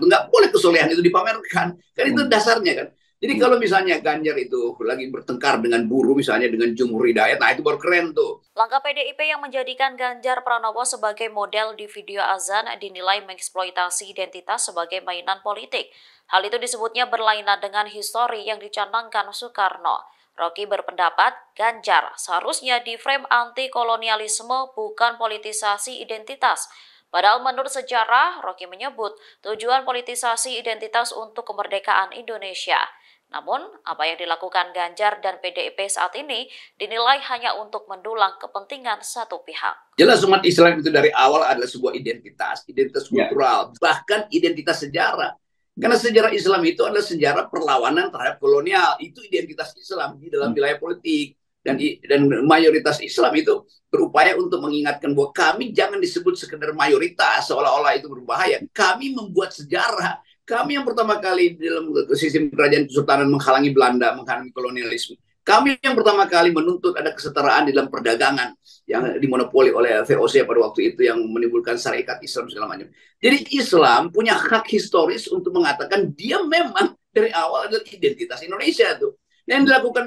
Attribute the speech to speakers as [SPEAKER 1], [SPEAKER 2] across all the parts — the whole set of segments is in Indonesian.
[SPEAKER 1] Nggak boleh kesolehan itu dipamerkan. Kan itu dasarnya kan. Jadi kalau misalnya Ganjar itu lagi bertengkar dengan buruh, misalnya dengan Jumhur Hidayat, nah itu baru keren tuh.
[SPEAKER 2] Langkah PDIP yang menjadikan Ganjar Pranowo sebagai model di video azan dinilai mengeksploitasi identitas sebagai mainan politik. Hal itu disebutnya berlainan dengan histori yang dicanangkan Soekarno. Rocky berpendapat Ganjar seharusnya diframe anti-kolonialisme bukan politisasi identitas. Padahal menurut sejarah, Rocky menyebut tujuan politisasi identitas untuk kemerdekaan Indonesia. Namun, apa yang dilakukan Ganjar dan PDIP saat ini dinilai hanya untuk mendulang kepentingan satu pihak.
[SPEAKER 1] Jelas umat Islam itu dari awal adalah sebuah identitas, identitas
[SPEAKER 3] Ya.
[SPEAKER 1] kultural, bahkan identitas sejarah. Karena sejarah Islam itu adalah sejarah perlawanan terhadap kolonial. Itu identitas Islam di dalam wilayah politik. Dan mayoritas Islam itu berupaya untuk mengingatkan bahwa kami jangan disebut sekedar mayoritas seolah-olah itu berbahaya. Kami membuat sejarah. Kami yang pertama kali dalam sistem kerajaan kesultanan menghalangi Belanda, menghalangi kolonialisme. Kami yang pertama kali menuntut ada kesetaraan di dalam perdagangan yang dimonopoli oleh VOC pada waktu itu yang menimbulkan syarikat Islam segala macam. Jadi Islam punya hak historis untuk mengatakan dia memang dari awal adalah identitas Indonesia tuh. Yang dilakukan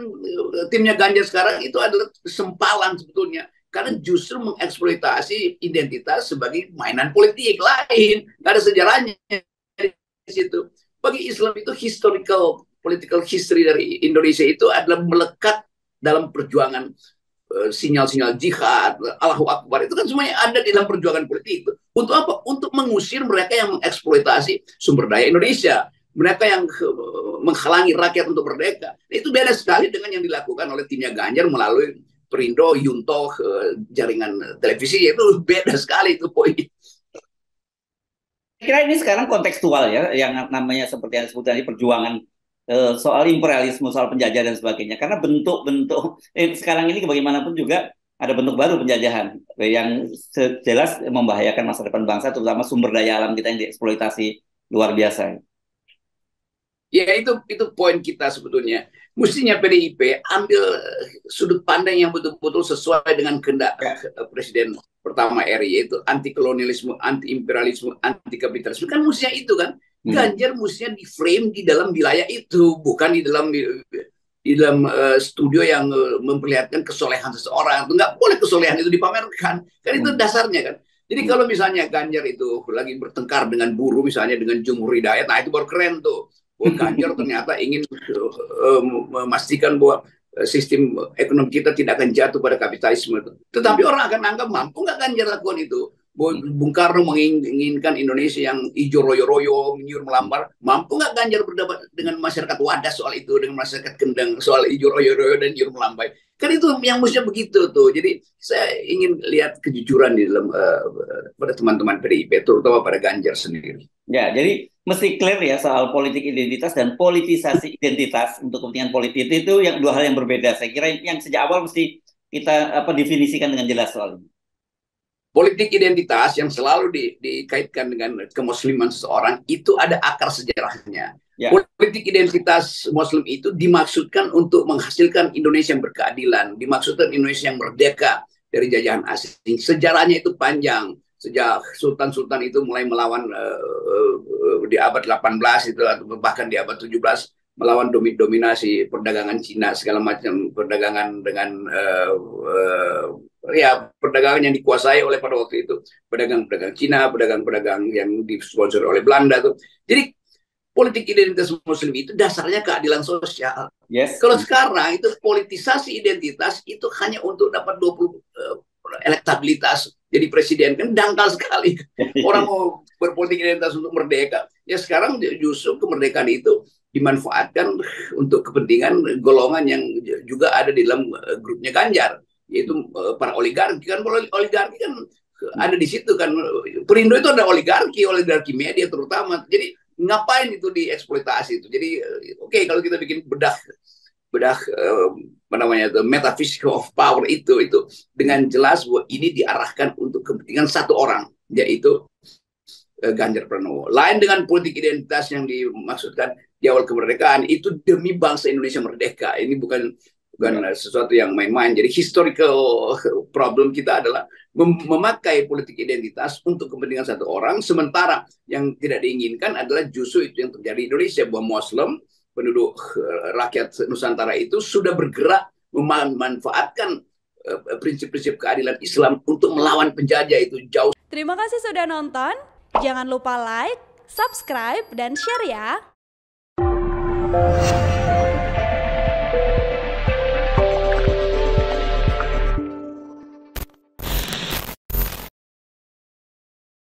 [SPEAKER 1] timnya Ganjar sekarang itu adalah sempalan sebetulnya karena justru mengeksploitasi identitas sebagai mainan politik lain, nggak ada sejarahnya di situ. Bagi Islam itu historical political history dari Indonesia itu adalah melekat dalam perjuangan sinyal-sinyal jihad, Allahu Akbar, itu kan semuanya ada di dalam perjuangan politik itu. Untuk apa? Untuk mengusir mereka yang mengeksploitasi sumber daya Indonesia, mereka yang menghalangi rakyat untuk merdeka. Itu beda sekali dengan yang dilakukan oleh timnya Ganjar melalui Perindo, Yunto, jaringan televisi, itu beda sekali itu poinnya.
[SPEAKER 3] Kira ini sekarang kontekstual ya, yang namanya seperti yang disebut tadi perjuangan soal imperialisme, soal penjajahan dan sebagainya. Karena bentuk-bentuk sekarang ini bagaimanapun juga ada bentuk baru penjajahan yang jelas membahayakan masa depan bangsa, terutama sumber daya alam kita yang dieksploitasi luar biasa.
[SPEAKER 1] Ya itu poin kita sebetulnya. Mestinya PDIP ambil sudut pandang yang betul-betul sesuai dengan kehendak Presiden pertama RI, yaitu anti kolonialisme, anti imperialisme, anti kapitalisme. Kan mestinya itu kan. Ganjar mestinya di frame di dalam wilayah itu, bukan di dalam studio yang memperlihatkan kesolehan seseorang. Nggak boleh kesolehan itu dipamerkan. Kan itu dasarnya kan. Jadi kalau misalnya Ganjar itu lagi bertengkar dengan buruh, misalnya dengan Jumhur Hidayat, nah itu baru keren tuh. Ganjar ternyata ingin memastikan bahwa sistem ekonomi kita tidak akan jatuh pada kapitalisme. Tetapi orang akan anggap mampu nggak Ganjar lakukan itu. Bung Karno menginginkan Indonesia yang hijau royo-royo, menyuruh melambar. Mampu nggak Ganjar berdebat dengan masyarakat Wadas soal itu, dengan masyarakat Kendang soal hijau royo-royo dan menyuruh melambai? Kan itu yang mestinya begitu tuh. Jadi saya ingin lihat kejujuran di dalam pada teman-teman PDIP, terutama pada Ganjar sendiri.
[SPEAKER 3] Ya, jadi mesti clear ya soal politik identitas dan politisasi identitas untuk kepentingan politik itu yang dua hal yang berbeda. Saya kira yang sejak awal mesti kita definisikan dengan jelas soal ini.
[SPEAKER 1] Politik identitas yang selalu dikaitkan dengan kemusliman seseorang itu ada akar sejarahnya. Ya. Politik identitas Muslim itu dimaksudkan untuk menghasilkan Indonesia yang berkeadilan, dimaksudkan Indonesia yang merdeka dari jajahan asing. Sejarahnya itu panjang. Sejak sultan-sultan itu mulai melawan di abad 18 itu atau bahkan di abad 17 melawan dominasi perdagangan Cina, segala macam perdagangan dengan ya perdagangan yang dikuasai oleh pada waktu itu pedagang-pedagang Cina, pedagang-pedagang yang disponsor oleh Belanda tuh. Jadi politik identitas Muslim itu dasarnya keadilan sosial. Yes. Kalau sekarang itu politisasi identitas itu hanya untuk dapat 20 elektabilitas jadi presiden, kan dangkal sekali. Orang mau berpolitik identitas untuk merdeka, ya sekarang justru kemerdekaan itu dimanfaatkan untuk kepentingan golongan yang juga ada di dalam grupnya Ganjar, yaitu para oligarki. Kan oligarki kan ada di situ kan. Perindo itu ada oligarki media terutama. Jadi ngapain itu dieksploitasi itu? Jadi oke, kalau kita bikin bedah apa namanya itu metaphysics of power itu dengan jelas bahwa ini diarahkan untuk kepentingan satu orang, yaitu Ganjar Pranowo. Lain dengan politik identitas yang dimaksudkan di awal kemerdekaan, itu demi bangsa Indonesia merdeka. Ini bukan bukan sesuatu yang main-main. Jadi historical problem kita adalah memakai politik identitas untuk kepentingan satu orang, sementara yang tidak diinginkan adalah justru itu yang terjadi di Indonesia, bahwa Muslim, penduduk rakyat Nusantara itu sudah bergerak memanfaatkan prinsip-prinsip keadilan Islam untuk melawan penjajah. Itu jauh.
[SPEAKER 4] Terima kasih sudah nonton. Jangan lupa like, subscribe, dan share ya.